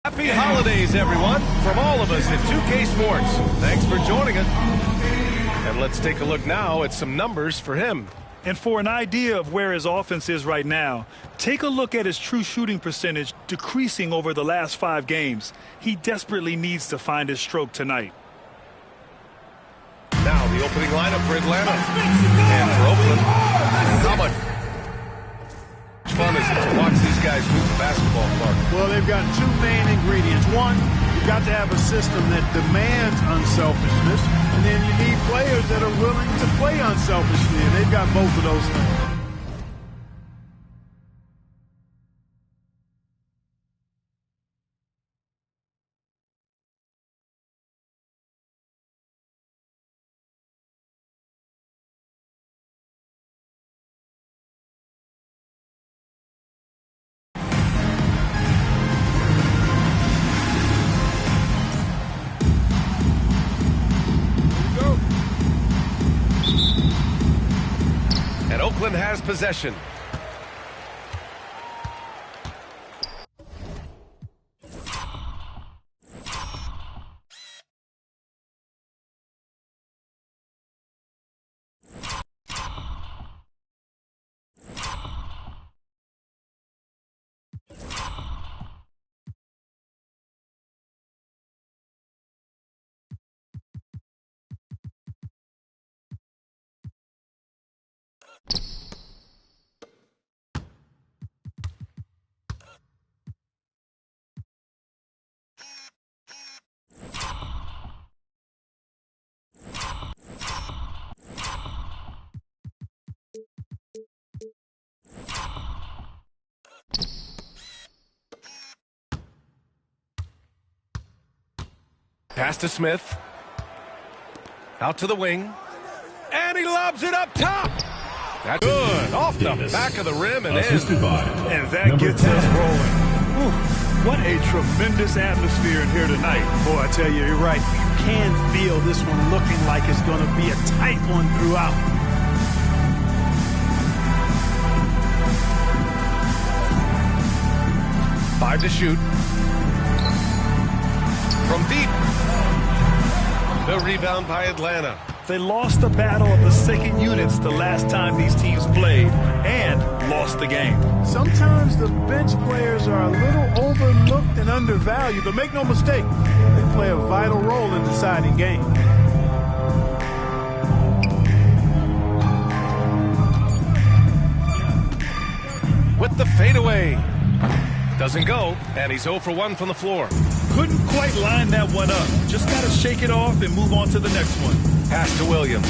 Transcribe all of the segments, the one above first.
Happy holidays, everyone, from all of us at 2K Sports. Thanks for joining us. And let's take a look now at some numbers for him. And for an idea of where his offense is right now, take a look at his true shooting percentage decreasing over the last 5 games. He desperately needs to find his stroke tonight. Now the opening lineup for Atlanta. And for Oakland, how much fun is it to watch these guys move the basketball park? Well, they've got 2 main ingredients. One, you've got to have a system that demands unselfishness, and then you need players that are willing to play unselfishly, and they've got both of those things. Oakland has possession. Pass to Smith. Out to the wing. And he lobs it up top. That's good. Off the back of the rim and in. And that gets us rolling. Whew. What a tremendous atmosphere in here tonight. Boy, I tell you, you're right. You can feel this one looking like it's going to be a tight one throughout. Five to shoot. From deep. The rebound by Atlanta. They lost the battle of the second units the last time these teams played and lost the game. Sometimes the bench players are a little overlooked and undervalued, but make no mistake, they play a vital role in deciding games. With the fadeaway. Doesn't go, and he's 0 for 1 from the floor. Couldn't quite line that one up. Just got to shake it off and move on to the next one. Pass to Williams.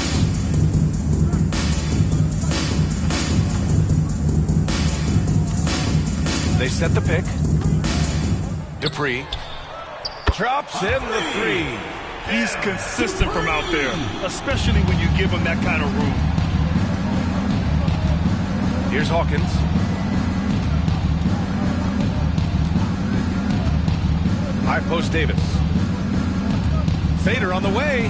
They set the pick. Dupree drops in the 3. He's consistent from out there, especially when you give him that kind of room. Here's Hawkins. High post Davis. Fader on the way.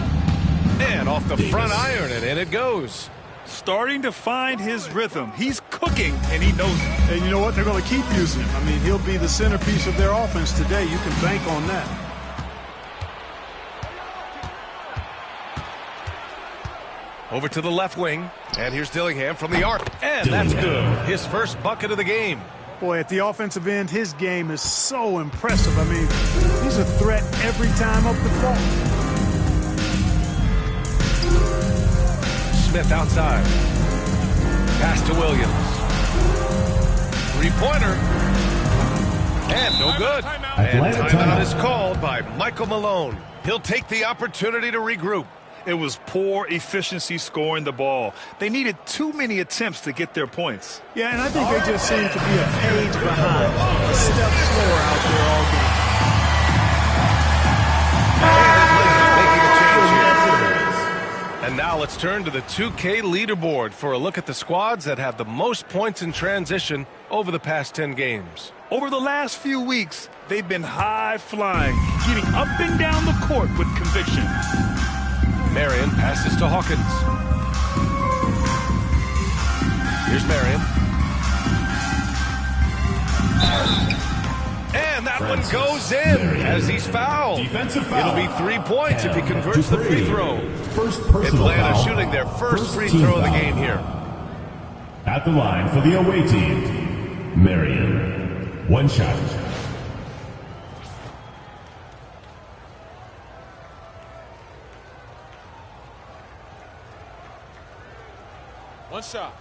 And off the front iron, and in it goes. Starting to find his rhythm. He's cooking, and he knows it. And you know what? They're going to keep using him. I mean, he'll be the centerpiece of their offense today. You can bank on that. Over to the left wing. And here's Dillingham from the arc. And that's good. His first bucket of the game. Boy, at the offensive end, his game is so impressive. I mean, he's a threat every time up the floor. Smith outside. Pass to Williams. 3-pointer. And no good. And timeout is called by Michael Malone. He'll take the opportunity to regroup. It was poor efficiency scoring the ball. They needed too many attempts to get their points. Yeah, and I think they just seem to be a page behind. A step slower out there all game. And now let's turn to the 2K leaderboard for a look at the squads that have the most points in transition over the past 10 games. Over the last few weeks, they've been high-flying, getting up and down the court with conviction. Marion passes to Hawkins. Here's Marion. And that one goes in as he's fouled. It'll be 3 points if he converts the free throw. Atlanta shooting their first free throw of the game here. At the line for the away team, Marion. One shot. One shot.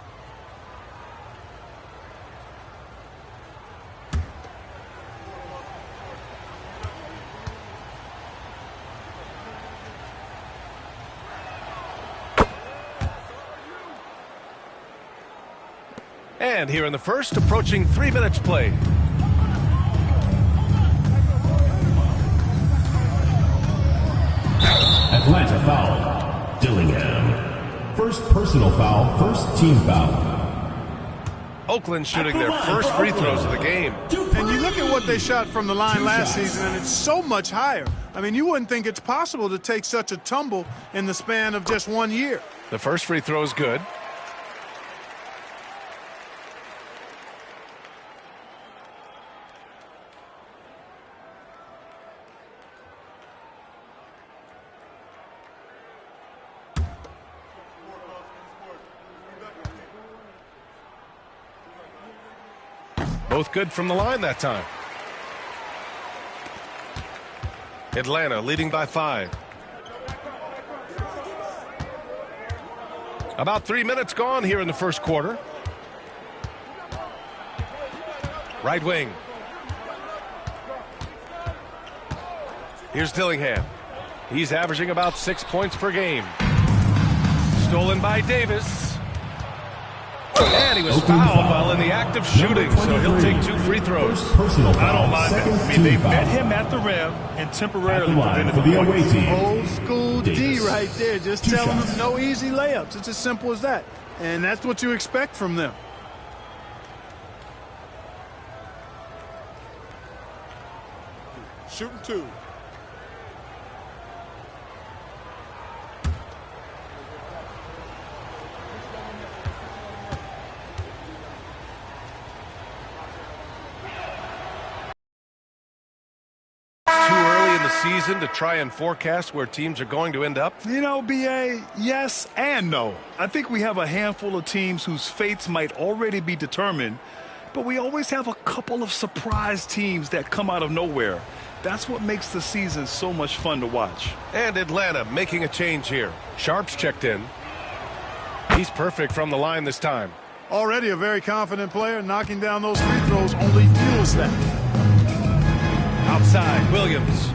And here in the first, approaching 3 minutes play. Atlanta foul. Dillingham. First personal foul, first team foul. Oakland shooting their first free throws of the game. And you look at what they shot from the line last season, and it's so much higher. I mean, you wouldn't think it's possible to take such a tumble in the span of just 1 year. The first free throw is good. Both good from the line that time. Atlanta leading by 5. About 3 minutes gone here in the first quarter. Right wing. Here's Dillingham. He's averaging about 6 points per game. Stolen by Davis. And he was fouled while in the act of shooting, so he'll take 2 free throws. I don't mind that. I mean, they met him at the rim and temporarily prevented the away team. Old school D right there, just telling them no easy layups. It's as simple as that. And that's what you expect from them. Shooting 2. Season to try and forecast where teams are going to end up? You know, B.A., yes and no. I think we have a handful of teams whose fates might already be determined, but we always have a couple of surprise teams that come out of nowhere. That's what makes the season so much fun to watch. And Atlanta making a change here. Sharp's checked in. He's perfect from the line this time. Already a very confident player. Knocking down those free throws only fuels that. Outside, Williams.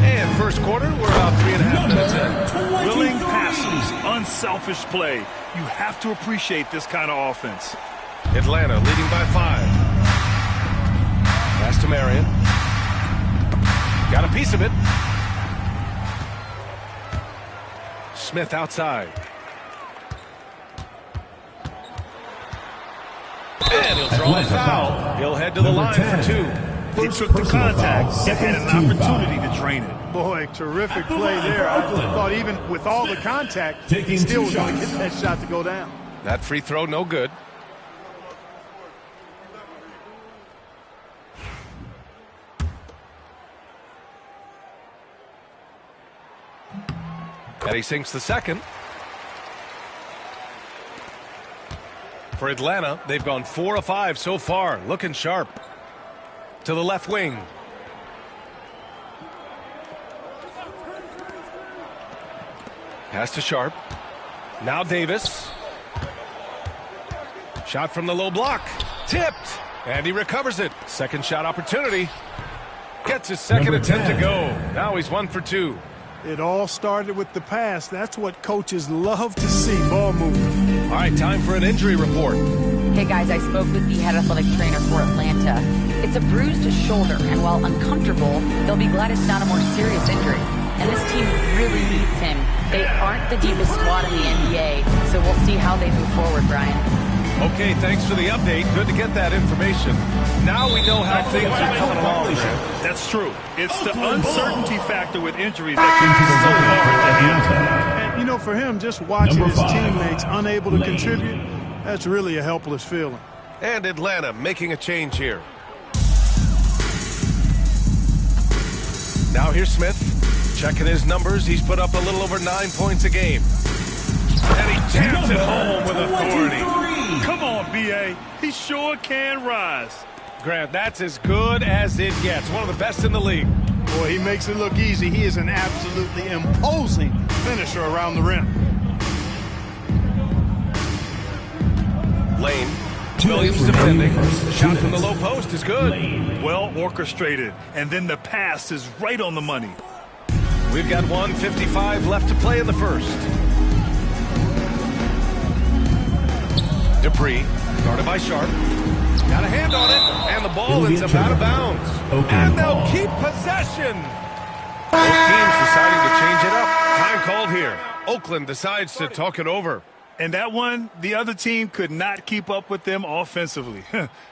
And first quarter, we're about 3.5 minutes in. Willing passes, unselfish play. You have to appreciate this kind of offense. Atlanta leading by 5. Pass to Marion. Got a piece of it. Smith outside. And he'll draw a foul. He'll head to the line for 2. He took the contact and had an opportunity to drain it. Boy, terrific play there. I thought even with all the contact, he still was going to get that shot to go down. That free throw, no good. And he sinks the second. For Atlanta, they've gone 4 of 5 so far, looking sharp. To the left wing. Pass to Sharp. Now Davis. Shot from the low block. Tipped. And he recovers it. Second shot opportunity. Gets his second attempt to go. Now he's 1 for 2. It all started with the pass. That's what coaches love to see, ball movement. All right, time for an injury report. Hey guys, I spoke with the head athletic trainer for Atlanta. It's a bruised shoulder, and while uncomfortable, they'll be glad it's not a more serious injury. And this team really needs him. They aren't the deepest squad in the NBA, so we'll see how they move forward, Brian. Okay, thanks for the update. Good to get that information. Now we know how things are coming along. That's true. It's the uncertainty factor with injuries that can be so hard to handle. And, you know, for him, just watching his teammates unable to contribute, that's really a helpless feeling. And Atlanta making a change here. Now here's Smith. Checking his numbers. He's put up a little over 9 points a game. And he jams it home with authority. Come on, B.A. He sure can rise. Grant, that's as good as it gets. One of the best in the league. Boy, he makes it look easy. He is an absolutely imposing finisher around the rim. Lane. Williams defending. Shot from the low post is good. Well orchestrated. And then the pass is right on the money. We've got 1:55 left to play in the first. Dupree, guarded by Sharp. Got a hand on it, and the ball ends up out of bounds. And they'll keep possession. Both teams deciding to change it up. Time called here. Oakland decides to talk it over. And that one, the other team could not keep up with them offensively.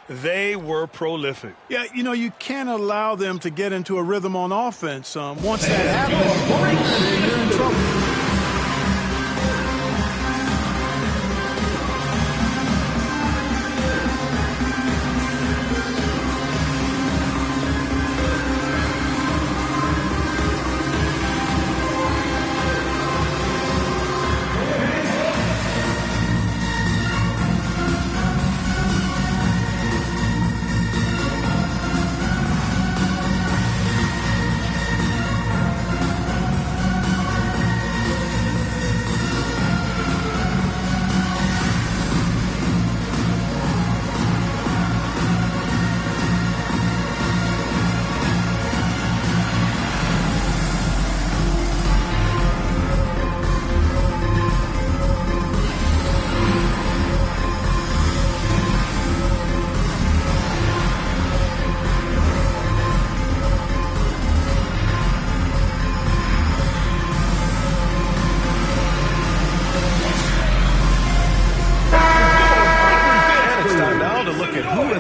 They were prolific. Yeah, you know, you can't allow them to get into a rhythm on offense. Once that happens, you're in trouble.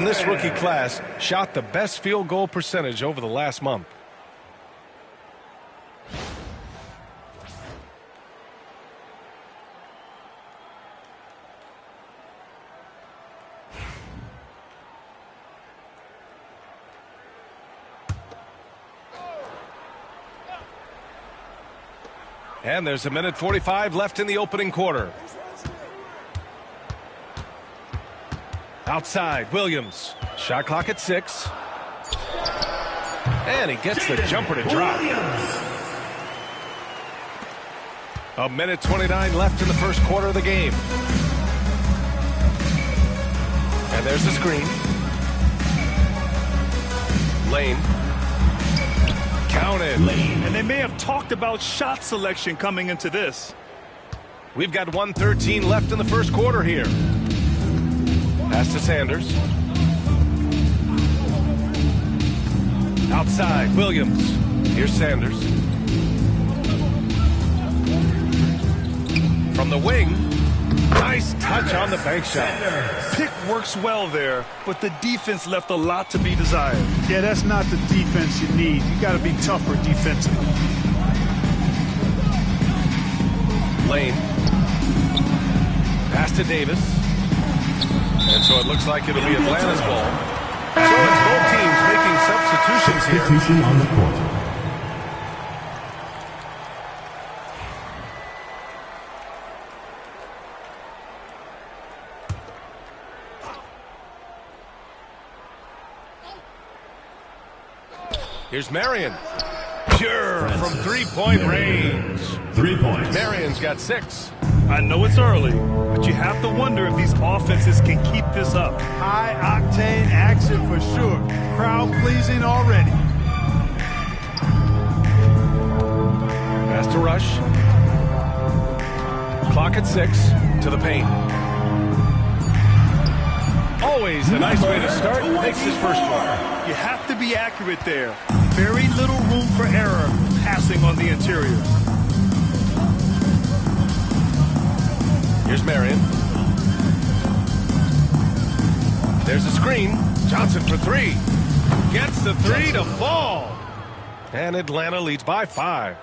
This rookie class shot the best field goal percentage over the last month. And there's 1:45 left in the opening quarter. Outside, Williams. Shot clock at 6. And he gets the jumper to drop. 1:29 left in the first quarter of the game. And there's the screen. Lane. Counted. And they may have talked about shot selection coming into this. We've got 1:13 left in the first quarter here. Pass to Sanders. Outside, Williams. Here's Sanders. From the wing. Nice touch on the bank shot. Pick works well there, but the defense left a lot to be desired. Yeah, that's not the defense you need. You got to be tougher defensively. Lane. Pass to Davis. And so it looks like it'll be Atlanta's ball. So it's both teams making substitutions here. Substitution on the court. Here's Marion. Pure from three-point range. 3 points. Marion's got 6. I know it's early, but you have to wonder if these offenses can keep this up. High-octane action for sure. Crowd-pleasing already. Pass to Rush. Clock at 6. To the paint. Always a nice way to start. Makes his first one. You have to be accurate there. Very little room for error passing on the interior. Here's Marion. There's a screen. Johnson for 3. Gets the 3 to fall. And Atlanta leads by 5.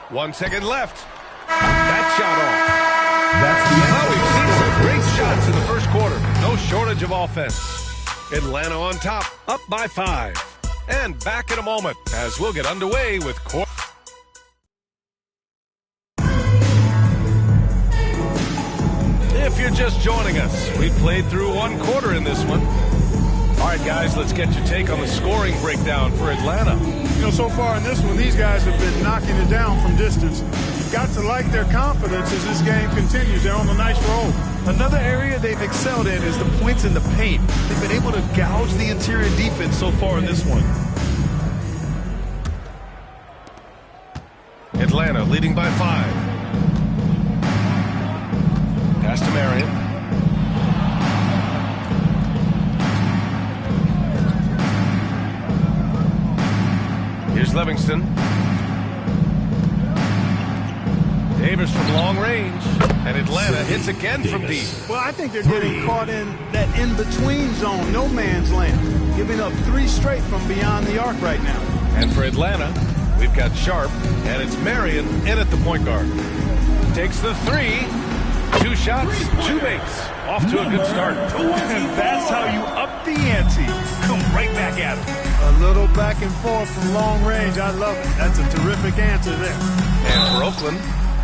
1 second left. That shot off. That's the Well, we've seen some great shots in the first quarter. of offense. Atlanta on top, up by 5. And back in a moment as we'll get underway with If you're just joining us, we played through 1 quarter in this one. All right, guys, let's get your take on the scoring breakdown for Atlanta. You know, so far in this one, these guys have been knocking it down from distance. You've got to like their confidence as this game continues. They're on a nice roll. Another area they've excelled in is the points in the paint. They've been able to gouge the interior defense so far in this one. Atlanta leading by 5. Pass to Marion. Here's Livingston. Davis from long range. And Atlanta hits again from deep. Well, I think they're getting caught in that in-between zone, no man's land, giving up 3 straight from beyond the arc right now. And for Atlanta, we've got Sharp, and it's Marion in at the point guard. Takes the 3. 2 shots, 2 makes. Off to a good start. And that's how you up the ante. Come right back at it. A little back and forth from long range. I love it. That's a terrific answer there. And for Oakland,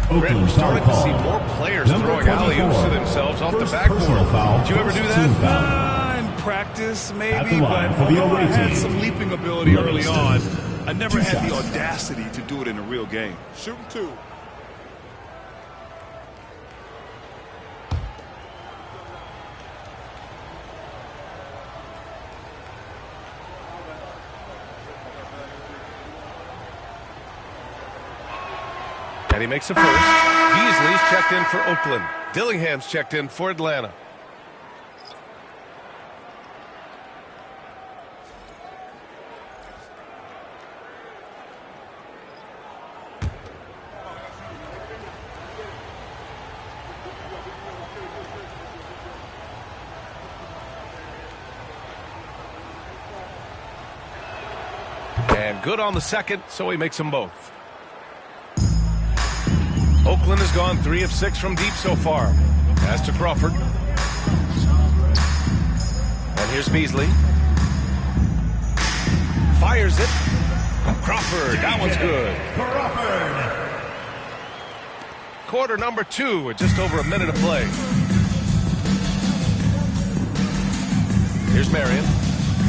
we're starting to see more players throwing alley-oops to themselves off the backboard. Did you ever do that? In practice, maybe, but although I had some leaping ability early on, I never had the audacity to do it in a real game. Shooting 2. And he makes a first. Beasley's checked in for Oakland. Dillingham's checked in for Atlanta. And good on the second, so he makes them both. Oakland has gone 3 of 6 from deep so far. Pass to Crawford. And here's Beasley. Fires it. Crawford, that one's good. Crawford. Quarter number 2 with just over a minute of play. Here's Marion.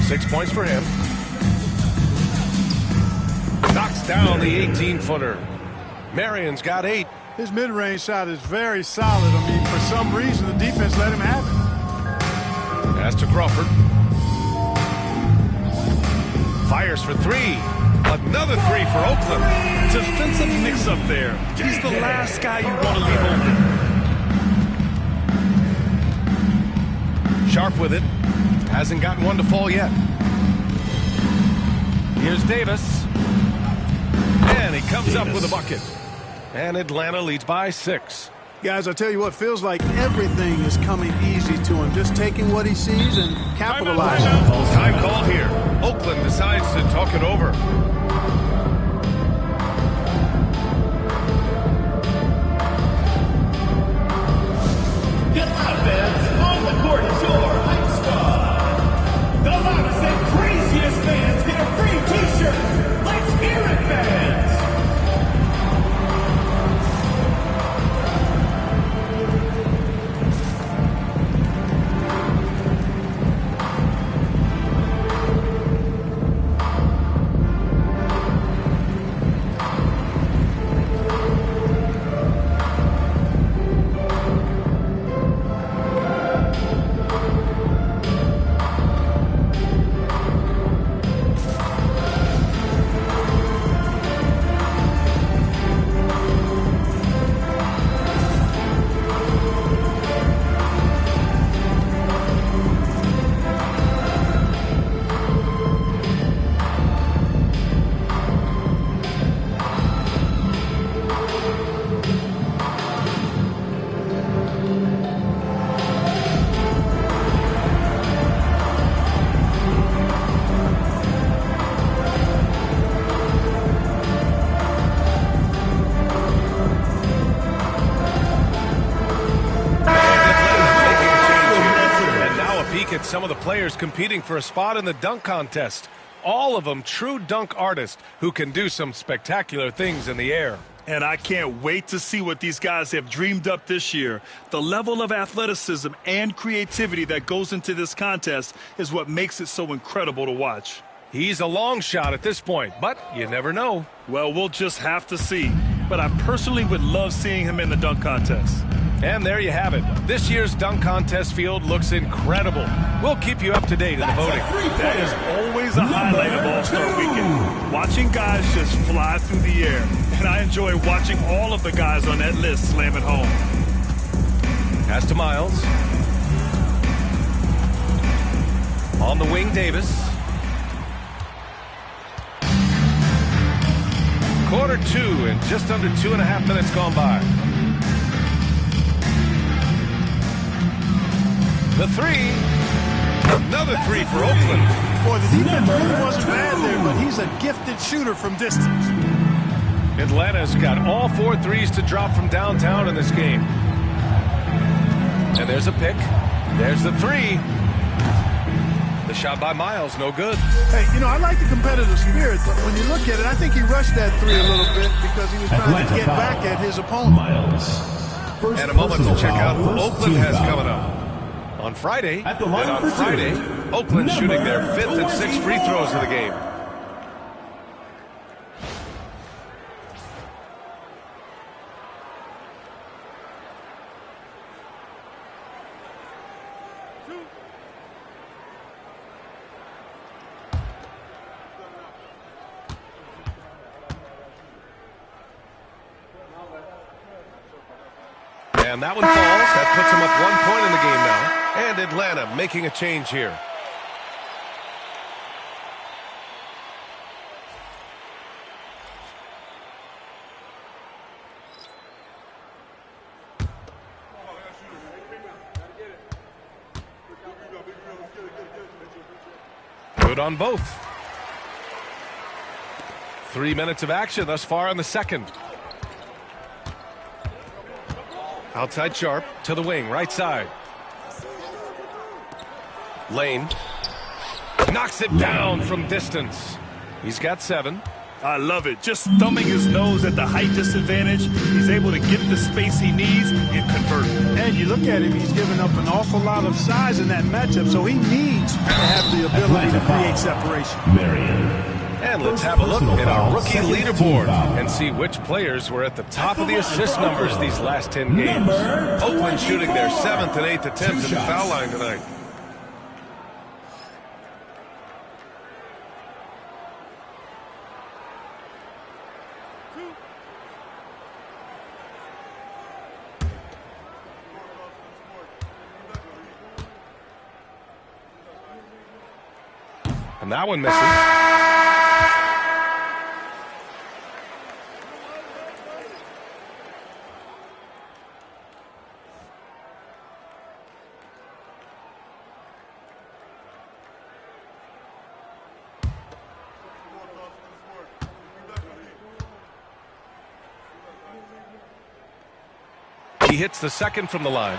6 points for him. Knocks down the 18-footer. Marion's got 8. His mid-range shot is very solid. I mean, for some reason, the defense let him have it. Pass to Crawford. Fires for 3. Another 3 for Oakland. Defensive mix-up there. He's the last guy you want to leave open. Sharp with it. Hasn't gotten one to fall yet. Here's Davis. And he comes up with a bucket. And Atlanta leads by 6. Guys, I tell you what, feels like everything is coming easy to him. Just taking what he sees and capitalizing. Time called here. Oakland decides to talk it over. Get up, fans. On the court is your hype squad. The loudest and craziest fans get a free t-shirt. Let's hear it, fans. week at some of the players competing for a spot in the dunk contest. All of them true dunk artists who can do some spectacular things in the air. And I can't wait to see what these guys have dreamed up this year. The level of athleticism and creativity that goes into this contest is what makes it so incredible to watch. He's a long shot at this point, but you never know. Well, we'll just have to see. But I personally would love seeing him in the dunk contest. And there you have it. This year's dunk contest field looks incredible. We'll keep you up to date in the voting. That is always a highlight of All-Star Weekend. Watching guys just fly through the air. And I enjoy watching all of the guys on that list slam it home. Pass to Miles. On the wing, Davis. Quarter 2 and just under 2.5 minutes gone by. The three. Another three for Oakland. Boy, the defense really wasn't bad there, but he's a gifted shooter from distance. Atlanta's got all 4 threes to drop from downtown in this game. And there's a pick. There's the three. The shot by Miles, no good. Hey, you know, I like the competitive spirit, but when you look at it, I think he rushed that three a little bit because he was trying to get back at his opponent. Miles. And a moment to check out who Oakland has coming up. On Friday, Oakland shooting their 5th and 6th free throws of the game. And that one falls. That puts him up 1 point in the game now. And Atlanta making a change here. Good on both. 3 minutes of action thus far in the second. Outside Sharp to the wing, right side. Lane knocks it down from distance. He's got 7. I love it. Just thumbing his nose at the height disadvantage. He's able to get the space he needs and convert. And you look at him, he's given up an awful lot of size in that matchup, so he needs to have the ability to create separation. And let's have a look at our rookie leaderboard and see which players were at the top of the assist numbers these last 10 games. Oakland shooting their 7th and 8th attempts at the foul line tonight. And that one misses. He hits the second from the line.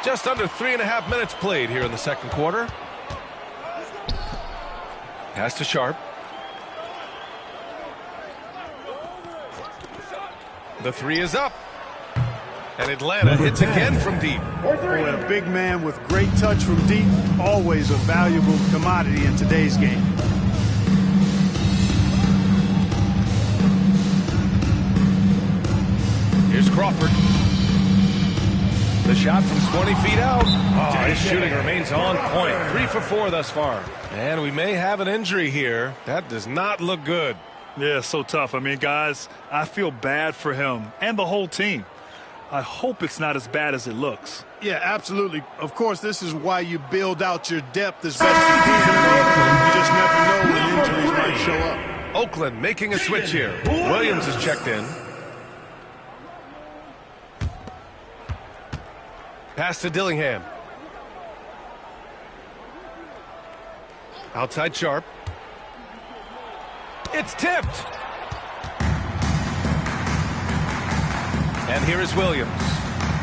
Just under 3.5 minutes played here in the second quarter. Pass to Sharp. The three is up. And Atlanta hits again from deep. Boy, a big man with great touch from deep, always a valuable commodity in today's game. Here's Crawford. The shot from 20 feet out. Oh, his shooting remains on point. 3 for 4 thus far. And we may have an injury here. That does not look good. Yeah, so tough. I mean, guys, I feel bad for him and the whole team. I hope it's not as bad as it looks. Yeah, absolutely. Of course, this is why you build out your depth as best you can. You just never know when injuries might show up. Oakland making a switch here. Williams is checked in. Pass to Dillingham. Outside Sharp. It's tipped. And here is Williams.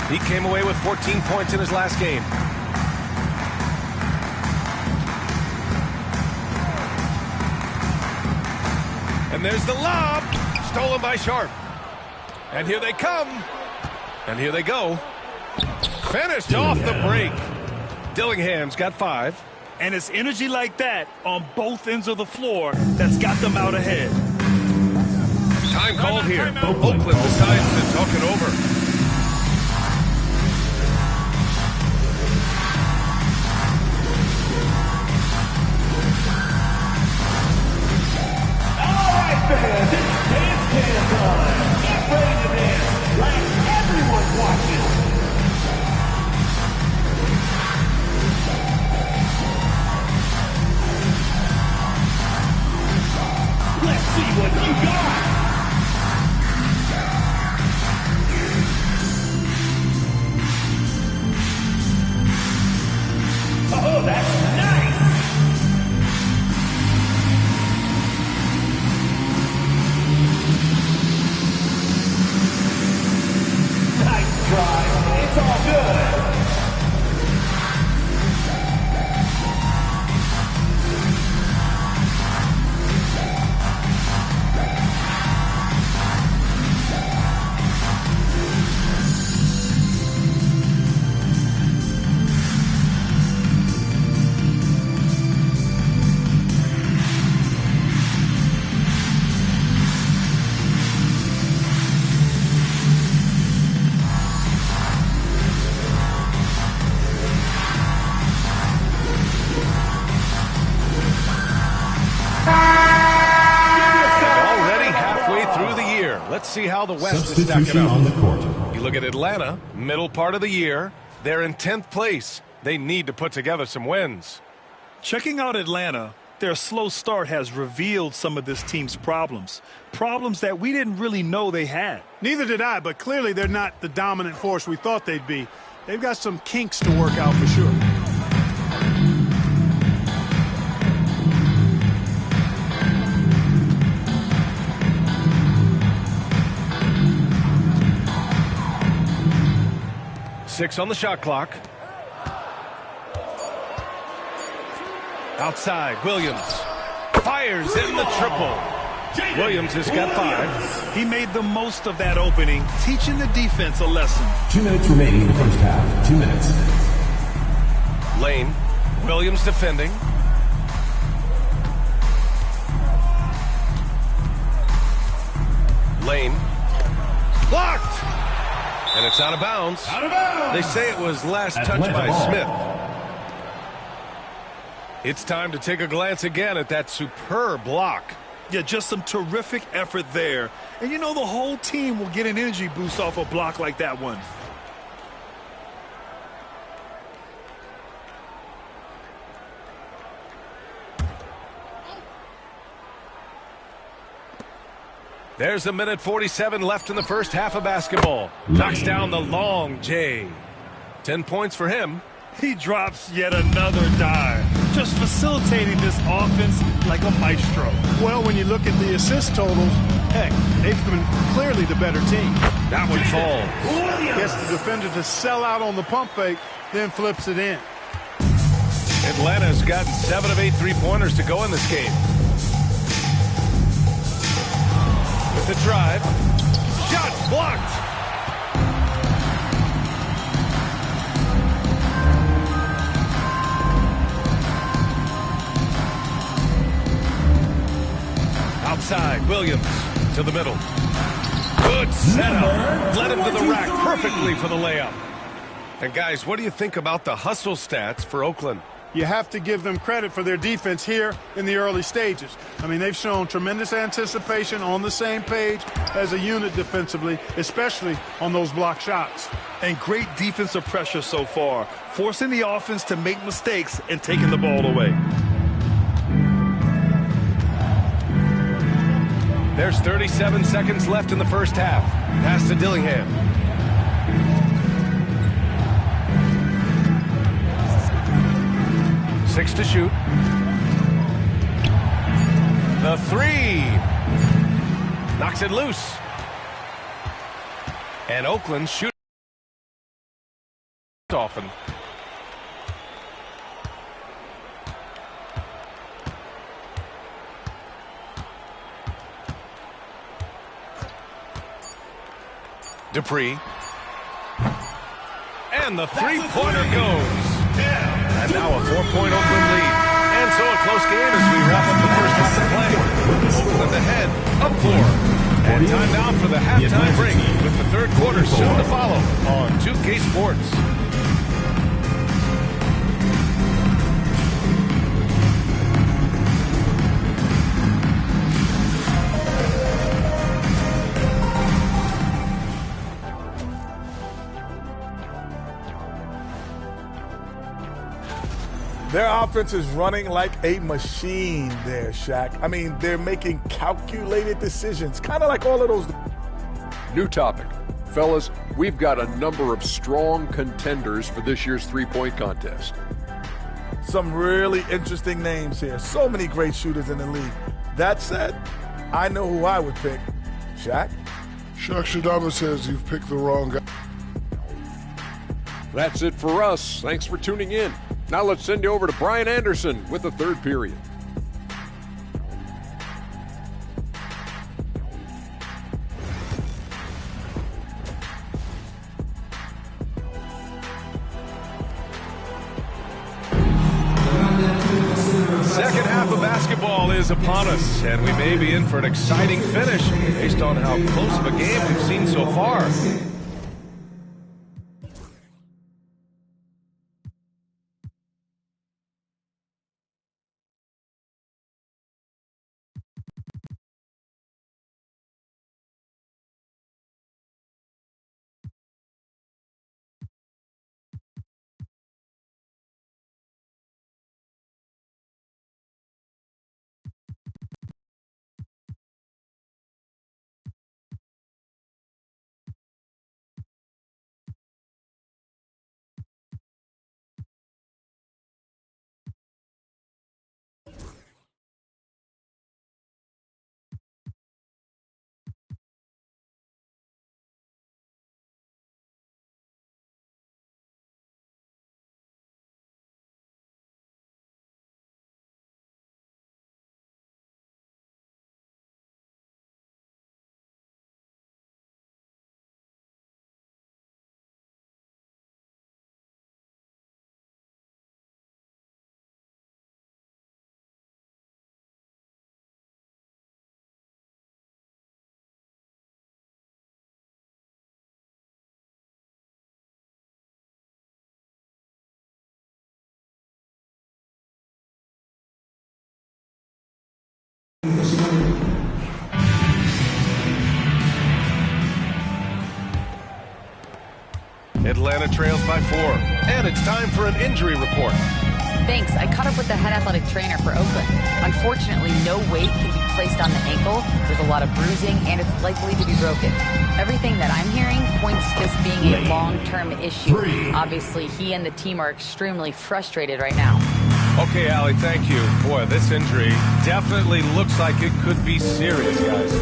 He came away with 14 points in his last game. And there's the lob. Stolen by Sharp. And here they come. And here they go. Finished off the break. Dillingham's got 5. And it's energy like that on both ends of the floor that's got them out ahead. Time called here. Oakland decides to talk it over. All right, fans, it's dance time. Get ready to dance like everyone's watching. Let's see what you got. Oh, that's nice. Nice try. It's all good. Let's see how the West is stacking up. On the court. You look at Atlanta, middle part of the year. They're in 10th place. They need to put together some wins. Checking out Atlanta, their slow start has revealed some of this team's problems. Problems that we didn't really know they had. Neither did I, but clearly they're not the dominant force we thought they'd be. They've got some kinks to work out for sure. Six on the shot clock. Outside, Williams fires in the triple. Williams has got 5. He made the most of that opening, teaching the defense a lesson. 2 minutes remaining in the first half. 2 minutes. Lane, Williams defending. Lane, blocked. And it's out of bounds. Out of bounds. They say it was last touched by Smith. It's time to take a glance again at that superb block. Yeah, just some terrific effort there. And you know the whole team will get an energy boost off a block like that one. There's a minute 47 left in the first half of basketball. Knocks down the long J. 10 points for him. He drops yet another dive, just facilitating this offense like a maestro. Well, when you look at the assist totals, heck, they've been clearly the better team. That one falls. Gets the defender to sell out on the pump fake, then flips it in. Atlanta's gotten 7 of 8 3-pointers to go in this game. With the drive, shot blocked. Outside, Williams to the middle. Good setup. Led him to the rack perfectly for the layup. And guys, what do you think about the hustle stats for Oakland? You have to give them credit for their defense here in the early stages. I mean, they've shown tremendous anticipation, on the same page as a unit defensively, especially on those block shots. And great defensive pressure so far, forcing the offense to make mistakes and taking the ball away. There's 37 seconds left in the first half. Pass to Dillingham. Six to shoot. The three. Knocks it loose. And Oakland shoots often. Dupree. And the three-pointer goes. And now a 4-point Oakland lead. And so a close game as we wrap up the first half of play. Oakland ahead, up 4. And time now for the halftime break with the third quarter soon to follow on 2K Sports. Their offense is running like a machine there, Shaq. I mean, they're making calculated decisions, kind of like all of those. New topic. Fellas, we've got a number of strong contenders for this year's three-point contest. Some really interesting names here. So many great shooters in the league. That said, I know who I would pick. Shaq? Shaq Shadama says you've picked the wrong guy. That's it for us. Thanks for tuning in. Now let's send you over to Brian Anderson with the third period. Second half of basketball is upon us, and we may be in for an exciting finish based on how close of a game we've seen so far. Atlanta trails by 4, and it's time for an injury report. Thanks. I caught up with the head athletic trainer for Oakland. Unfortunately, no weight can be placed on the ankle. There's a lot of bruising, and it's likely to be broken. Everything that I'm hearing points to this being a long-term issue. Obviously, he and the team are extremely frustrated right now. Okay, Allie, thank you. Boy, this injury definitely looks like it could be serious, guys.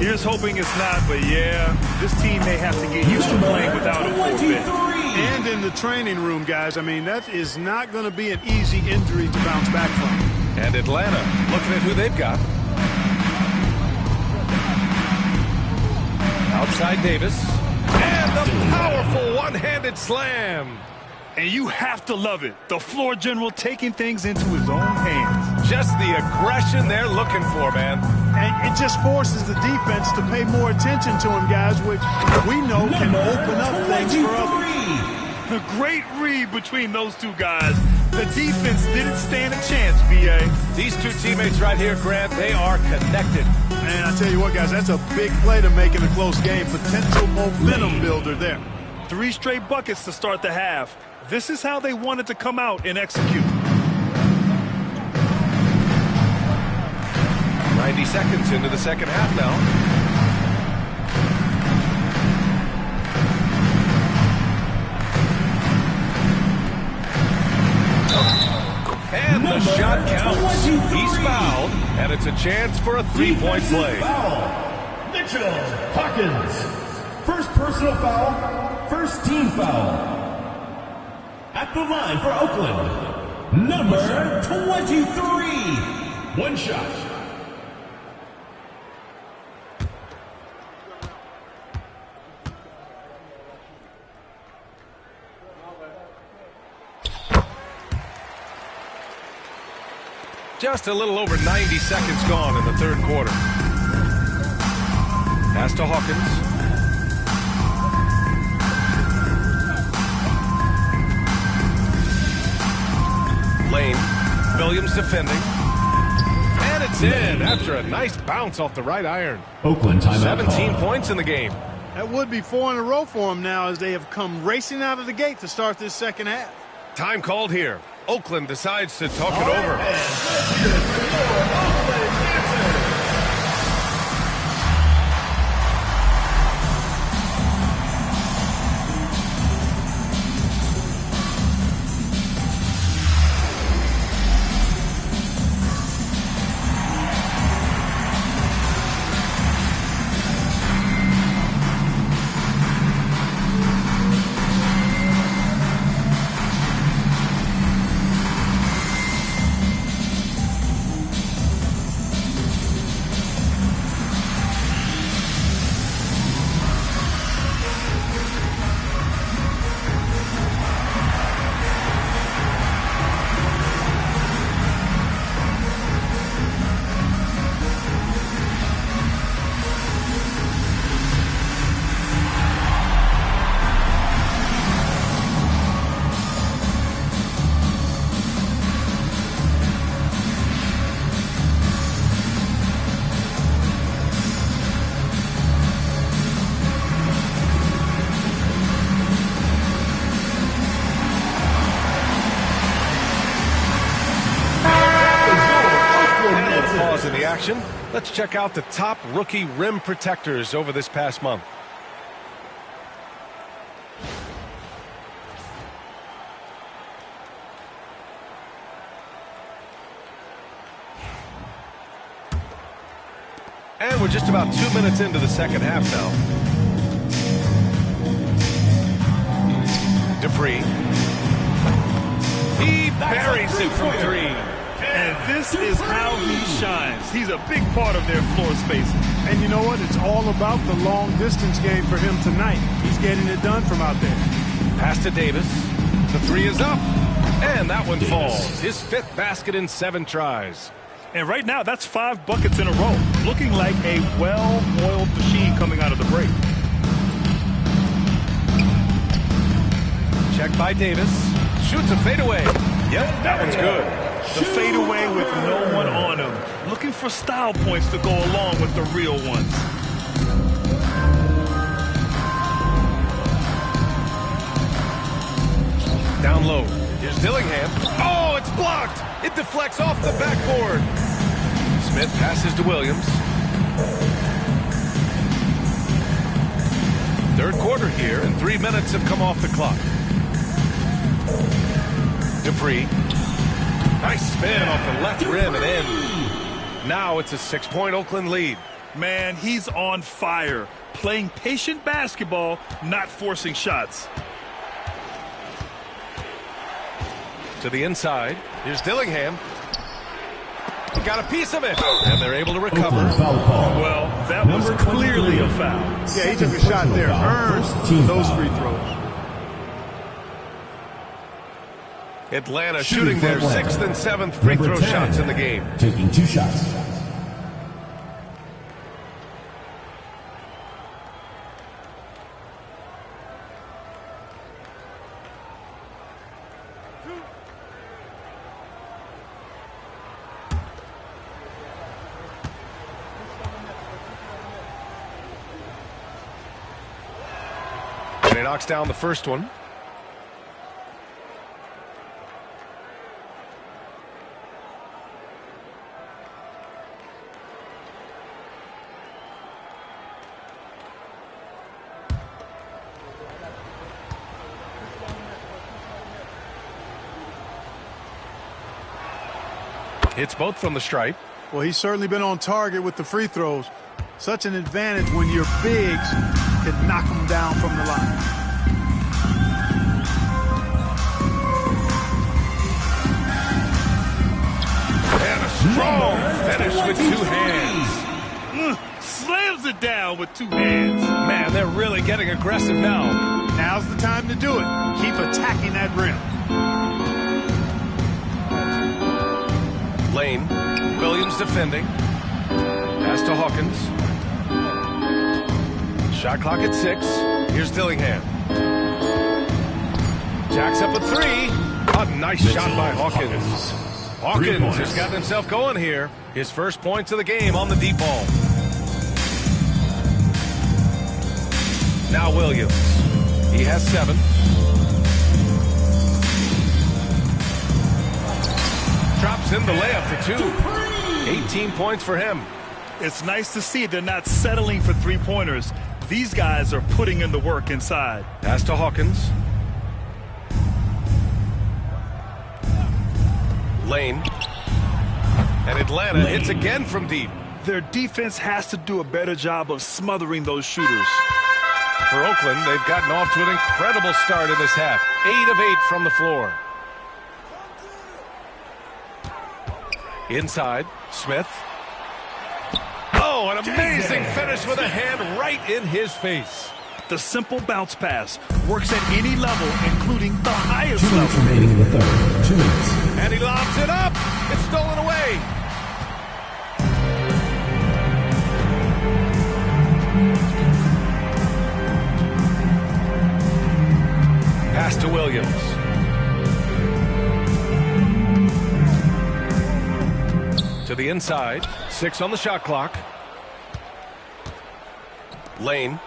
Here's hoping it's not, but yeah, this team may have to get used to playing without him for a bit. And in the training room, guys, I mean, that is not going to be an easy injury to bounce back from. And Atlanta, looking at who they've got. Outside Davis. And the powerful one-handed slam. And you have to love it. The floor general taking things into his own hands. Just the aggression they're looking for, man. And it just forces the defense to pay more attention to him, guys, which we know can open up things for others. A great read between those two guys. The defense didn't stand a chance, B.A. These two teammates right here, Grant, they are connected. Man, I tell you what, guys, that's a big play to make in a close game. Potential momentum builder there. 3 straight buckets to start the half. This is how they wanted to come out and execute. 90 seconds into the second half now. And the shot counts. He's fouled, and it's a chance for a three-point play. Foul. Mitchell Hawkins. First personal foul, first team foul. At the line for Oakland, number 23. One shot. Just a little over 90 seconds gone in the third quarter. Pass to Hawkins. Lane. Williams defending. And it's in after a nice bounce off the right iron. Oakland timeout 17 call. points in the game. That would be 4 in a row for them now as they have come racing out of the gate to start this second half. Time called here. Oakland decides to talk it over. In the action, let's check out the top rookie rim protectors over this past month. And we're just about 2 minutes into the second half now. Dupree. He buries it from three. And this is how he shines. He's a big part of their floor space. And you know what? It's all about the long distance game for him tonight. He's getting it done from out there. Pass to Davis. The three is up. And that one falls. His fifth basket in 7 tries. And right now, that's 5 buckets in a row. Looking like a well-oiled machine coming out of the break. Check by Davis. Shoots a fadeaway. Yep, that one's good. The fadeaway with no one on him. Looking for style points to go along with the real ones. Down low. Here's Dillingham. Oh, it's blocked. It deflects off the backboard. Smith passes to Williams. Third quarter here, and 3 minutes have come off the clock. Dupree. Nice spin off the left rim and in. Now it's a 6-point Oakland lead. Man, he's on fire. Playing patient basketball, not forcing shots. To the inside. Here's Dillingham. He got a piece of it. And they're able to recover. Well, that was clearly a foul. Yeah, he took a shot there. Earned those free throws. Atlanta shooting their 6th and 7th free throw shots in the game. Taking 2 shots. And he knocks down the first one. Hits both from the stripe. Well, he's certainly been on target with the free throws. Such an advantage when your bigs can knock them down from the line. And a strong finish with 2 hands. Slams it down with 2 hands. Man, they're really getting aggressive now. Now's the time to do it. Keep attacking that rim. Lane. defending. Pass to Hawkins. Shot clock at 6. Here's Dillingham. Jacks up a 3. A nice shot by Hawkins. Hawkins has gotten himself going here. His first points of the game on the deep ball. Now Williams. He has 7. Drops in the layup for 2. 18 points for him. It's nice to see they're not settling for three-pointers. These guys are putting in the work inside. Pass to Hawkins. Lane. And Atlanta hits again from deep. Their defense has to do a better job of smothering those shooters. For Oakland, they've gotten off to an incredible start in this half. 8 of 8 from the floor. Inside, Smith. Oh, an amazing finish with a hand right in his face. The simple bounce pass works at any level, including the highest 2 minutes level. remaining in the third. 2 minutes. And he lobs it up. It's stolen away. Pass to Williams. To the inside. 6 on the shot clock. Lane.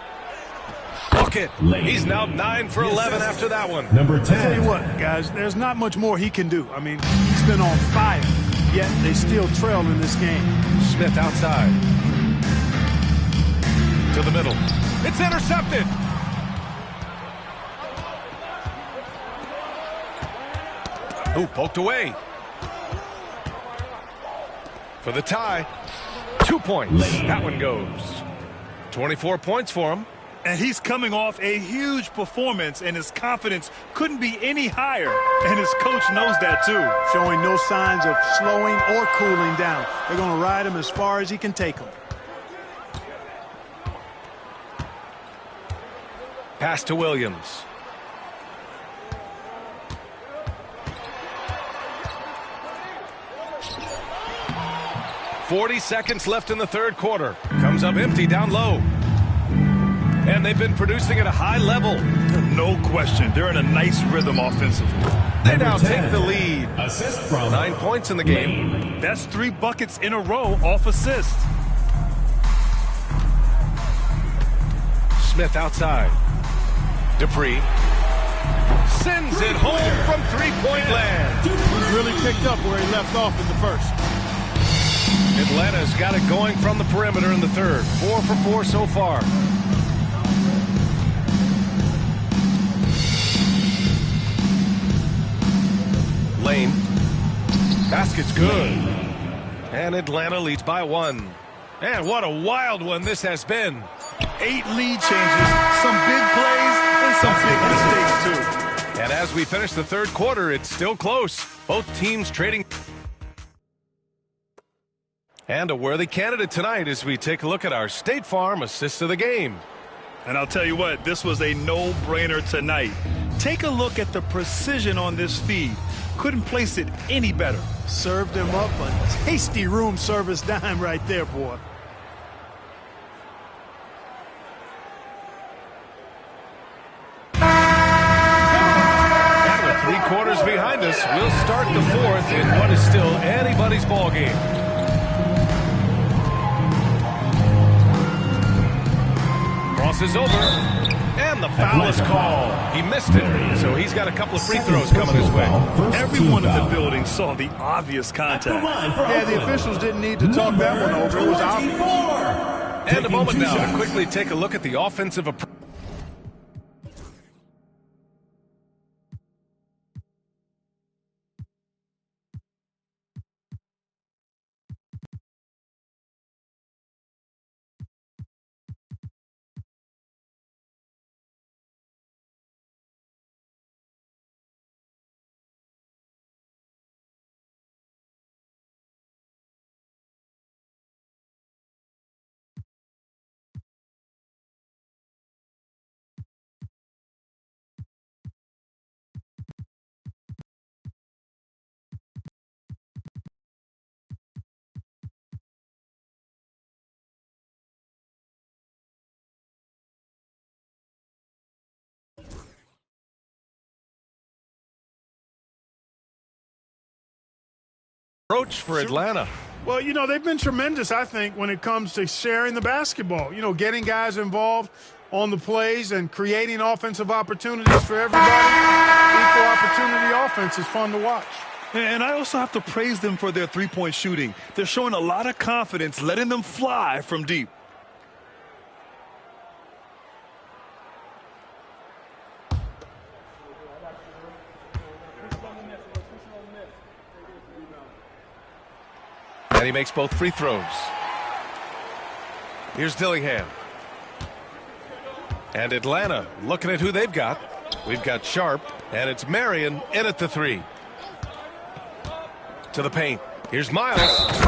Bucket. He's now 9 for 11 after that one. Number I'll tell you 10. what, guys, there's not much more he can do. I mean, he's been on fire, yet they still trail in this game. Smith outside. To the middle. It's intercepted. Ooh, poked away. For the tie. 2 points. That one goes. 24 points for him. And he's coming off a huge performance, and his confidence couldn't be any higher. And his coach knows that, too. Showing no signs of slowing or cooling down. They're going to ride him as far as he can take him. Pass to Williams. .40 seconds left in the third quarter. Comes up empty down low. And they've been producing at a high level. No question. They're in a nice rhythm offensively. They now take the lead. Assist from 9 points in the game. That's 3 buckets in a row off assist. Smith outside. Dupree sends it home from three-point land. He really picked up where he left off in the first. Atlanta's got it going from the perimeter in the third. 4 for 4 so far. Lane. Basket's good. And Atlanta leads by 1. And what a wild one this has been. 8 lead changes, some big plays, and some big mistakes, too. And as we finish the third quarter, it's still close. Both teams trading. And a worthy candidate tonight as we take a look at our State Farm assist of the game. And I'll tell you what, this was a no-brainer tonight. Take a look at the precision on this feed. Couldn't place it any better. Served him up a tasty room service dime right there, boy. And with 3 quarters behind us, we'll start the fourth in what is still anybody's ball game. Crosses over. And the foul is called. He missed it, so he's got a couple of free throws coming his way. Everyone in the building saw the obvious contact. Yeah, the officials didn't need to talk that one over. It was obvious. And a moment now to quickly take a look at the offensive approach. Approach for Atlanta. Well, you know, they've been tremendous, I think, when it comes to sharing the basketball. You know, getting guys involved on the plays and creating offensive opportunities for everybody. Equal opportunity offense is fun to watch. And I also have to praise them for their three-point shooting. They're showing a lot of confidence, letting them fly from deep. And he makes both free throws. Here's Dillingham. And Atlanta looking at who they've got. We've got Sharp, and it's Marion in at the three. To the paint. Here's Miles,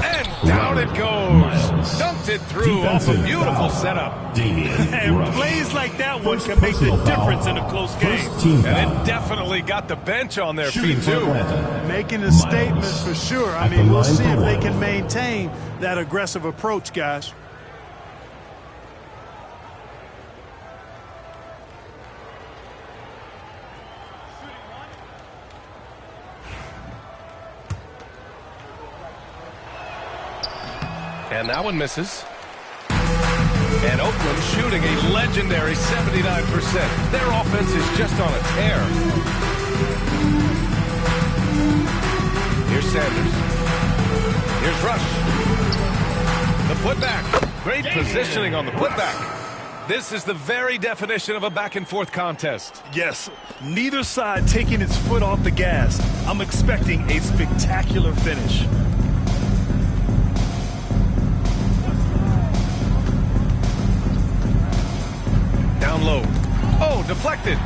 and down it goes. Dumped it through off a beautiful setup. And plays like that one can make the difference in a close game. And it definitely got the bench on their feet, too. Making a statement for sure. I mean, we'll see if they can maintain that aggressive approach, guys. And that one misses. And Oakland shooting a legendary 79%. Their offense is just on a tear. Here's Sanders. Here's Rush. The putback. Great positioning on the putback. This is the very definition of a back-and-forth contest. Yes, neither side taking its foot off the gas. I'm expecting a spectacular finish. Down low. Oh, deflected.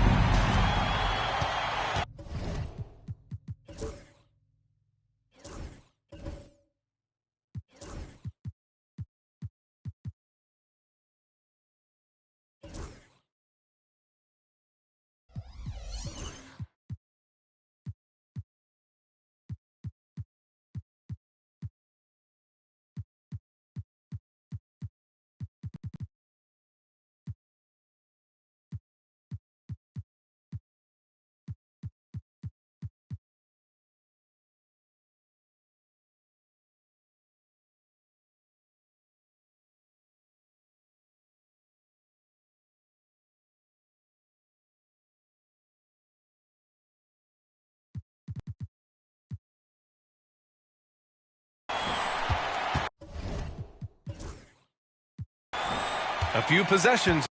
A few possessions.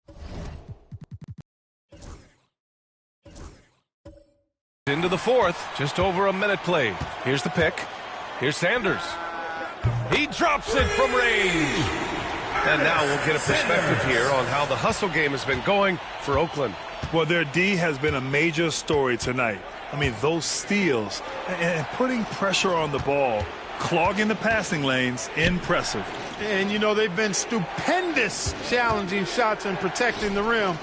Into the fourth, just over a minute played. Here's the pick. Here's Sanders. He drops it from range. And now we'll get a perspective here on how the hustle game has been going for Oakland. Well, their D has been a major story tonight. I mean, those steals and putting pressure on the ball, clogging the passing lanes, impressive. And, you know, they've been stupendous challenging shots and protecting the rim.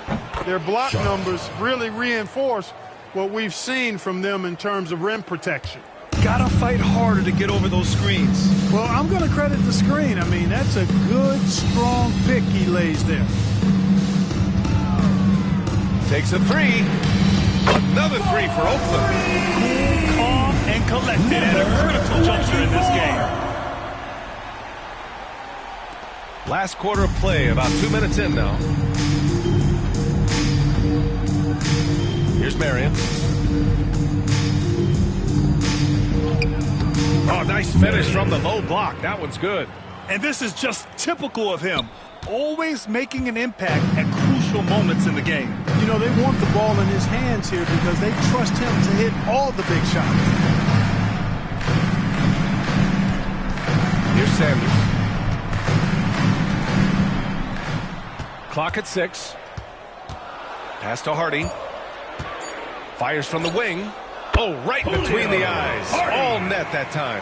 Their block numbers really reinforce what we've seen from them in terms of rim protection. Gotta fight harder to get over those screens. Well, I'm going to credit the screen. I mean, that's a good, strong pick he lays there. Takes a three. Another three for Oakland. Cool, calm, and collected at a critical juncture in this game. Last quarter of play, about 2 minutes in now. Here's Marion. Oh, nice finish from the low block. That one's good. And this is just typical of him. Always making an impact at crucial moments in the game. You know, they want the ball in his hands here because they trust him to hit all the big shots. Here's Sanders. Clock at 6. Pass to Hardy. Fires from the wing. Oh, right between the eyes. All net that time.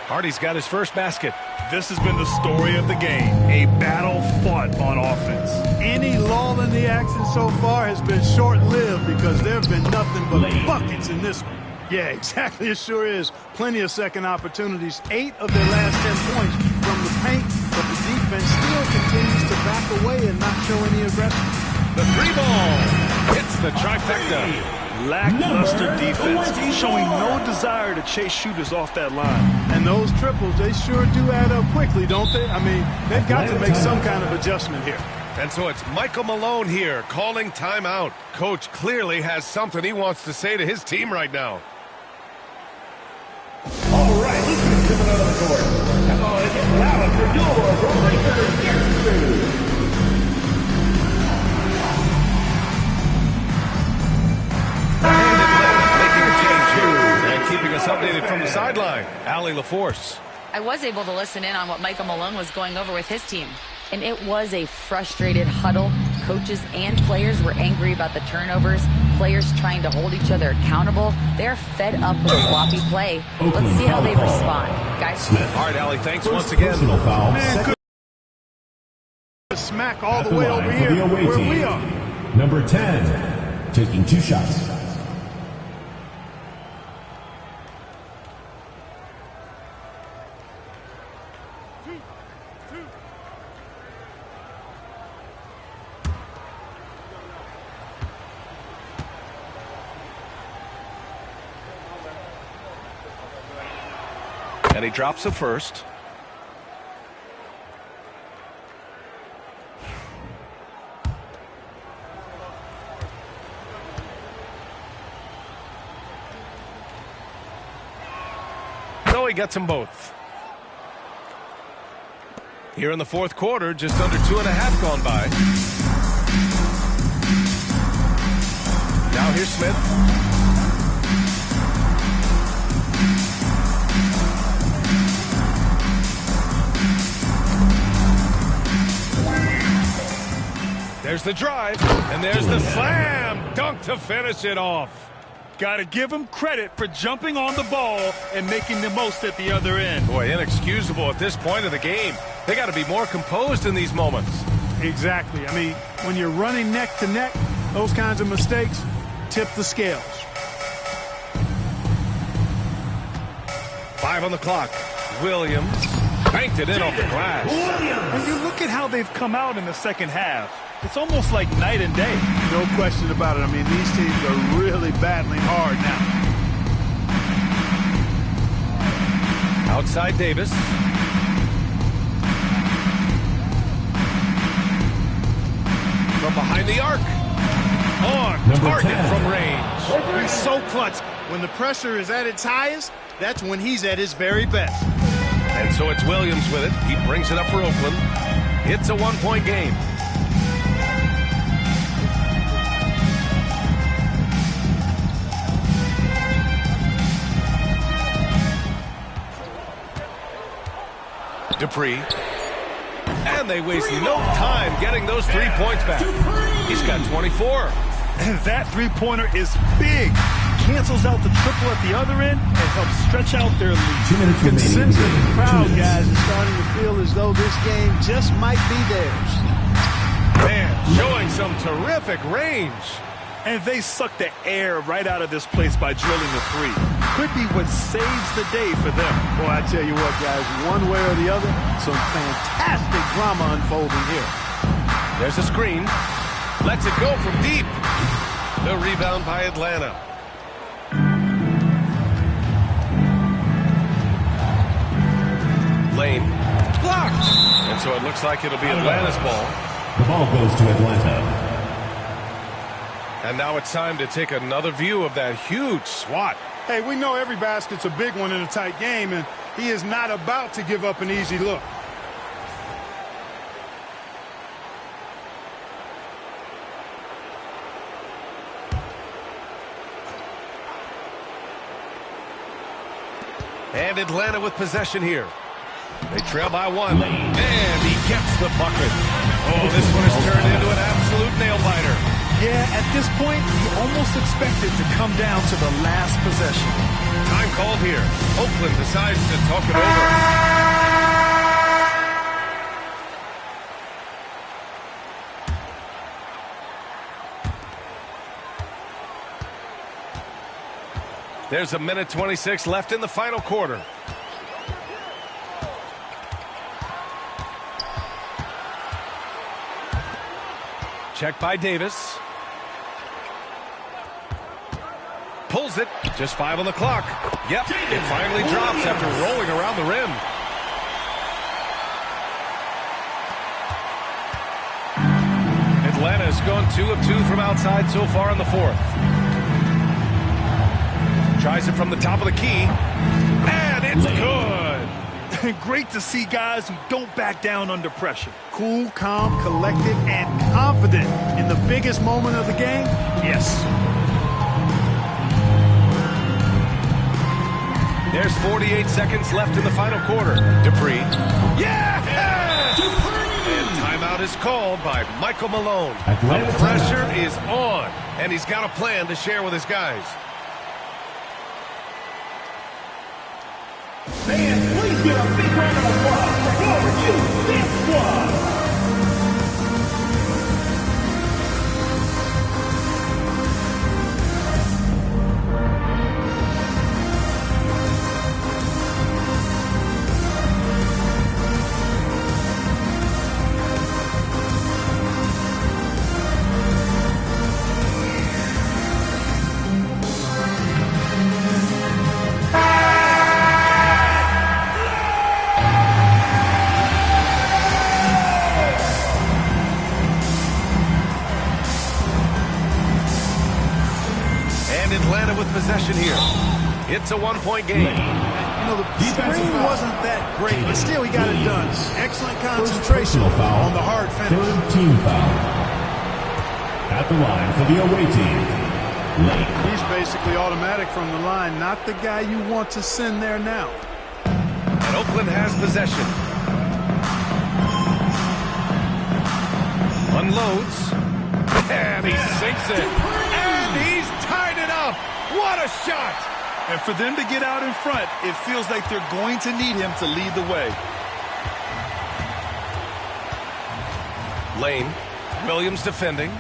Hardy's got his first basket. This has been the story of the game. A battle fought on offense. Any lull in the action so far has been short-lived because there have been nothing but buckets in this one. Yeah, exactly. It sure is. Plenty of second opportunities. 8 of their last 10 points from the paint, but the defense still continues to back away and not show any aggression. The three ball hits the trifecta. Lackluster defense, showing no desire to chase shooters off that line. And those triples, they sure do add up quickly, don't they? I mean, they've got to make some kind of adjustment here. And so it's Michael Malone here calling timeout. Coach clearly has something he wants to say to his team right now. All right, let's get coming out of the court. Come on and get loud for your Lakers yesterday. Making a change here and keeping us updated from the sideline. Allie LaForce. I was able to listen in on what Michael Malone was going over with his team. And it was a frustrated huddle. Coaches and players were angry about the turnovers. Players trying to hold each other accountable. They're fed up with sloppy play. Let's see how they respond. Guys. All right, Allie, thanks once again. Personal foul. Man, good smack all the way over here where we are. Number 10, taking 2 shots. And he drops it first. So he gets them both. Here in the fourth quarter, just under 2.5 gone by. Now here's Smith. There's the drive, and there's the slam dunk to finish it off. Got to give him credit for jumping on the ball and making the most at the other end. Boy, inexcusable at this point of the game. They got to be more composed in these moments. Exactly. I mean, when you're running neck to neck, those kinds of mistakes tip the scales. 5 on the clock. Williams banked it in off the glass. When you look at how they've come out in the second half, it's almost like night and day. No question about it. I mean, these teams are really battling hard now. Outside Davis. From behind the arc. On target from range. He's so clutch. When the pressure is at its highest, that's when he's at his very best. And so it's Williams with it. He brings it up for Oakland. It's a 1-point game. Dupree. And they waste no time getting those 3 points back. He's got 24. And that three-pointer is big. Cancels out the triple at the other end and helps stretch out their lead. 2 minutes You can remaining. sense that the crowd, guys, is starting to feel as though this game just might be theirs. Man, showing some terrific range. And they suck the air right out of this place by drilling the three. Could be what saves the day for them. Boy, I tell you what, guys, one way or the other, some fantastic drama unfolding here. There's a screen. Lets it go from deep. The rebound by Atlanta. Lane blocked. And so it looks like it'll be Atlanta's ball. The ball goes to Atlanta. And now it's time to take another view of that huge swat. Hey, we know every basket's a big one in a tight game, and he is not about to give up an easy look. And Atlanta with possession here. They trail by 1. And he gets the bucket. Oh, this one has turned into an absolute nail-biter. Yeah, at this point, you almost expect it to come down to the last possession. Time called here. Oakland decides to talk it over. There's a minute 26 left in the final quarter. Check by Davis. pulls it. Just 5 on the clock. Yep, it finally drops after rolling around the rim. Atlanta's gone 2 of 2 from outside so far in the fourth. Tries it from the top of the key. And it's good. Great to see guys who don't back down under pressure. Cool, calm, collected, and confident in the biggest moment of the game? Yes. There's 48 seconds left in the final quarter. Dupree. Yeah! And timeout is called by Michael Malone. The pressure is on, and he's got a plan to share with his guys. Fans, please give a big round of applause for our new dance squad. Atlanta with possession here. It's a 1-point game. You know, the screen wasn't that great, but still he got it done. Excellent concentration on the hard finish. Third team foul. At the line for the away team. He's basically automatic from the line, not the guy you want to send there now. And Oakland has possession. Unloads. And he sinks it. And he's tied it up. What a shot. And for them to get out in front, it feels like they're going to need him to lead the way. Lane. Williams defending.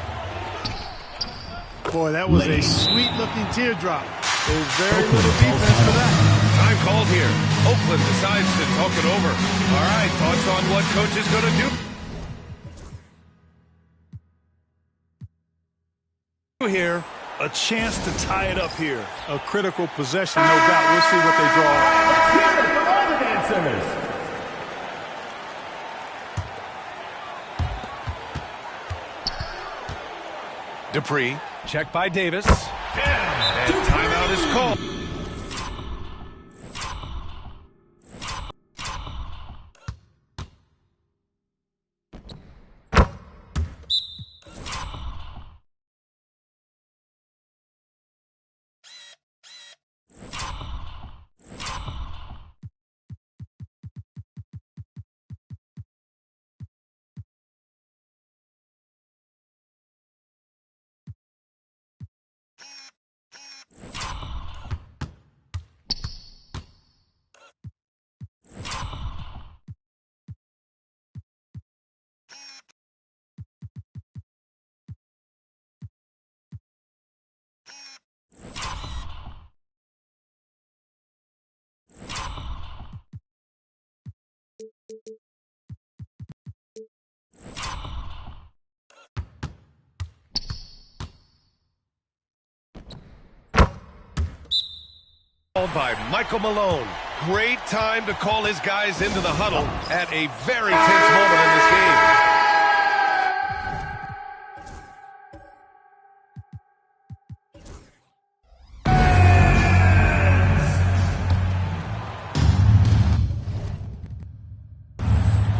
Boy, that was a sweet-looking teardrop. There's very little defense for that. Time called here. Oakland decides to talk it over. All right, thoughts on what coach is going to do here? A chance to tie it up here. A critical possession, no doubt. We'll see what they draw. Let's hear it for all the dancers. Dupree, checked by Davis. And timeout is called. Called by Michael Malone. Great time to call his guys into the huddle at a very tense moment in this game.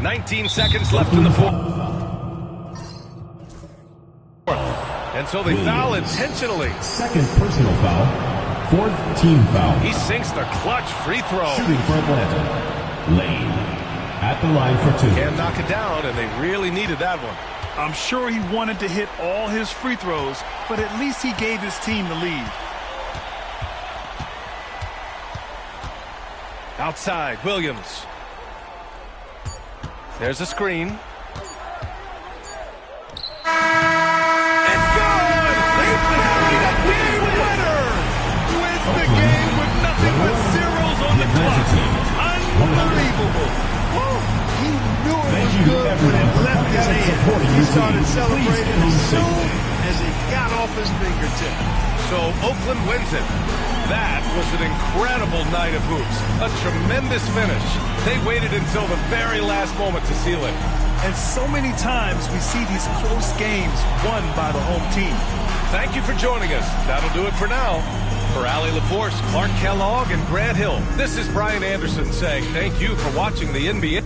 19 seconds left in the fourth. And so they foul intentionally. Second personal foul. Fourth team foul. He sinks the clutch free throw. Shooting for Atlanta. Lane at the line for two. Can't knock it down, and they really needed that one. I'm sure he wanted to hit all his free throws, but at least he gave his team the lead. Outside, Williams. There's a screen. It's good! They found a game winner! Wins the game with nothing but zeros on the clock. Unbelievable! He knew it was good when it left his hand. He started celebrating as soon as he got off his fingertip. So Oakland wins it. That was an incredible night of hoops. A tremendous finish. They waited until the very last moment to seal it. And so many times we see these close games won by the home team. Thank you for joining us. That'll do it for now. For Allie LaForce, Clark Kellogg, and Grant Hill, this is Brian Anderson saying thank you for watching the NBA.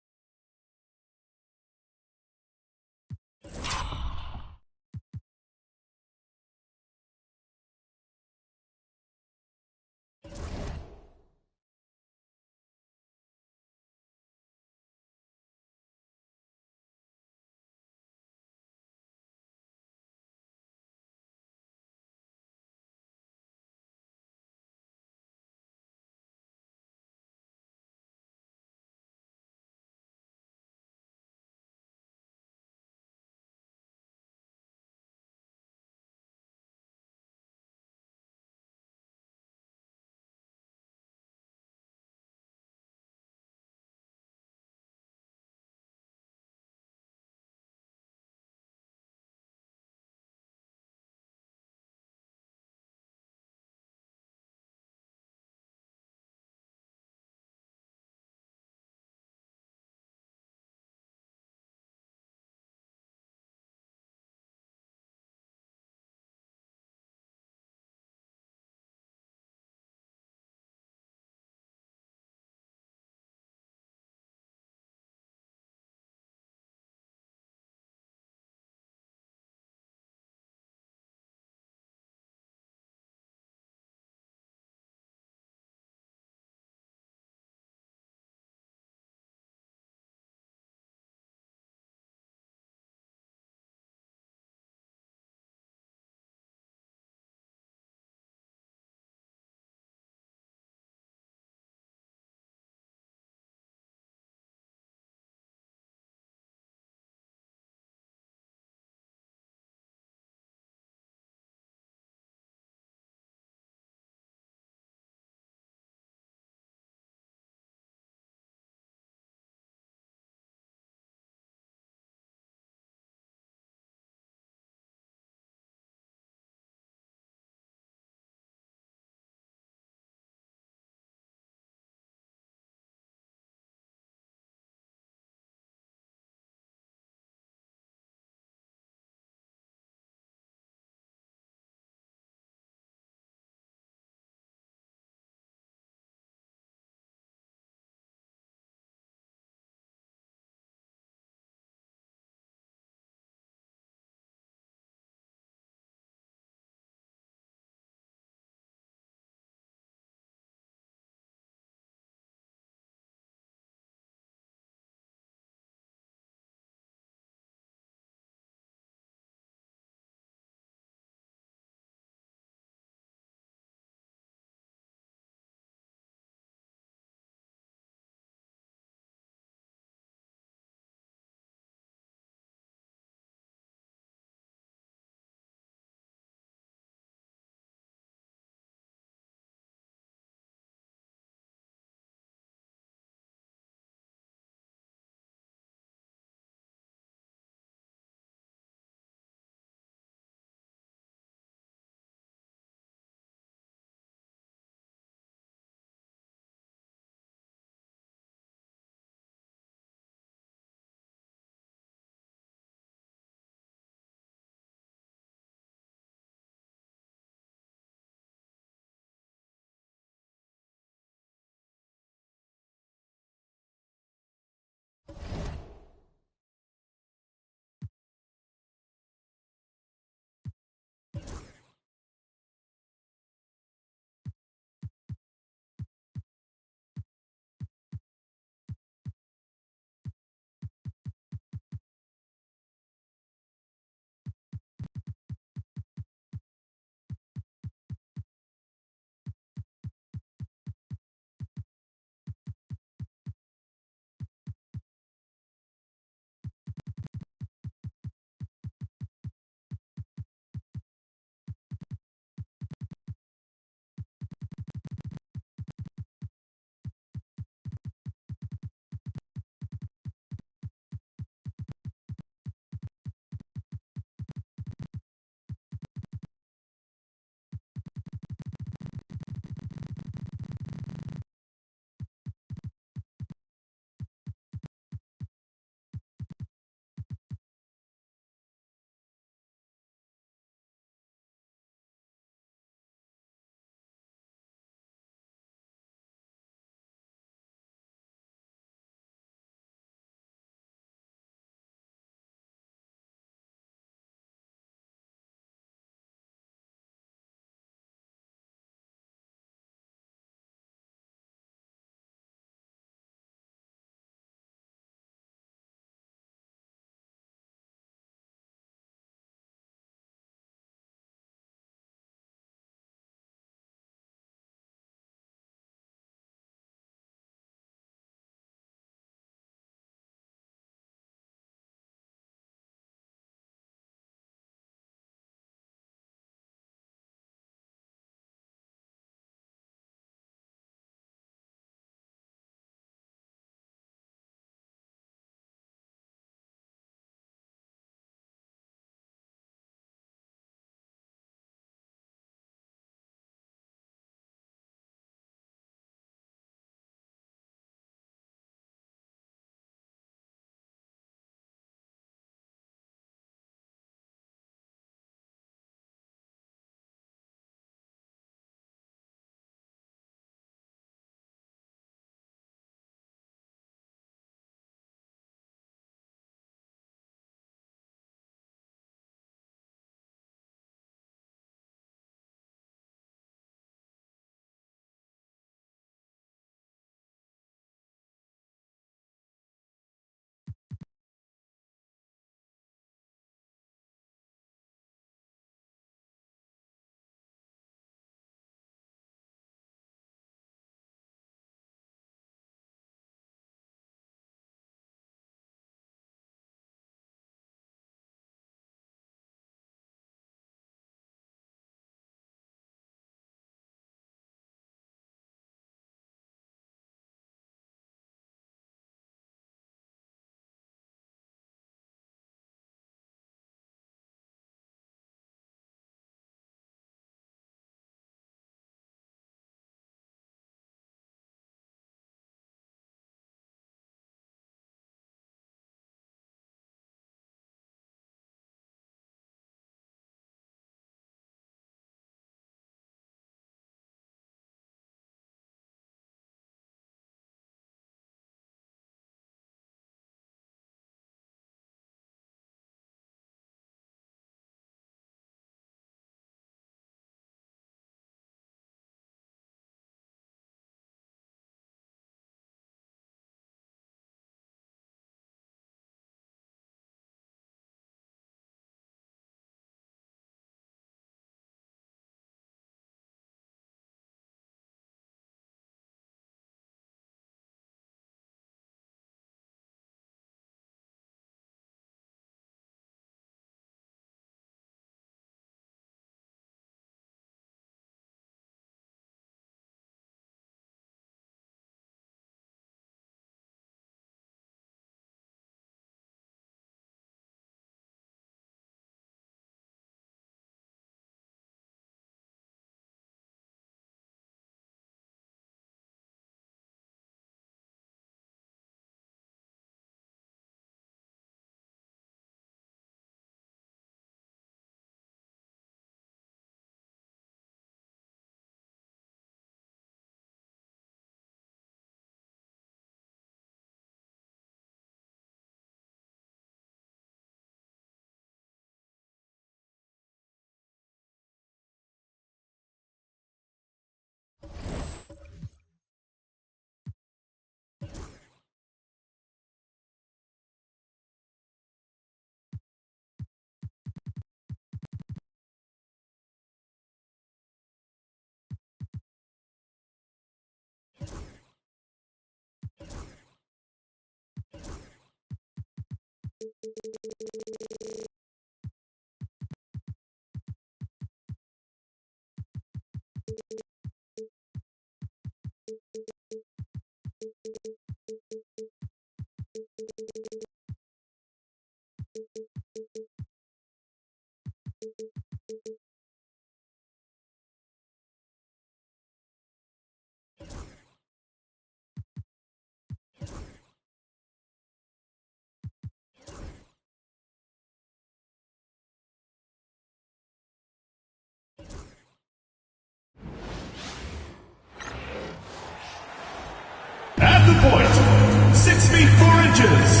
At the point, 6 feet 4 inches,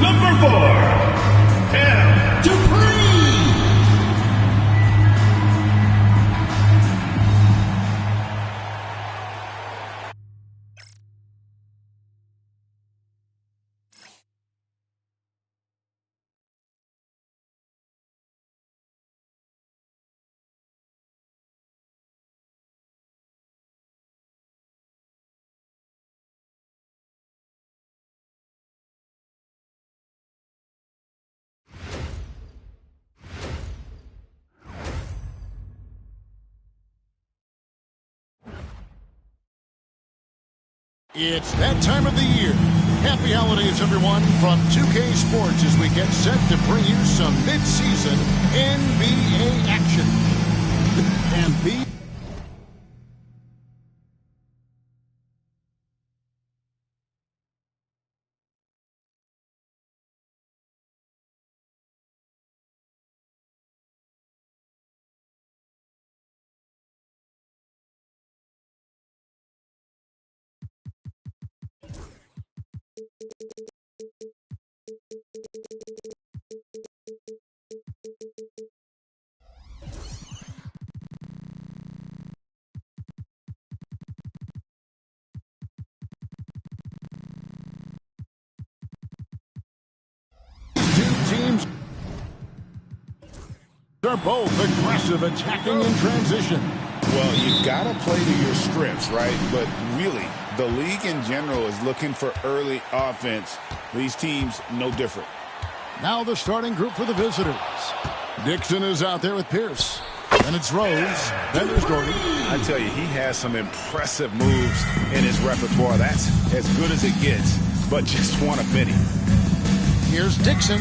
number 4, Cam Dupree. It's that time of the year. Happy holidays, everyone, from 2K Sports as we get set to bring you some mid-season NBA action. And teams are both aggressive, attacking in transition. Well, you've got to play to your strengths, right? But really, the league in general is looking for early offense. These teams, no different. Now the starting group for the visitors. Dixon is out there with Pierce. Then it's Rose. Then there's Gordon. I tell you, he has some impressive moves in his repertoire. That's as good as it gets, but just one of many. Here's Dixon.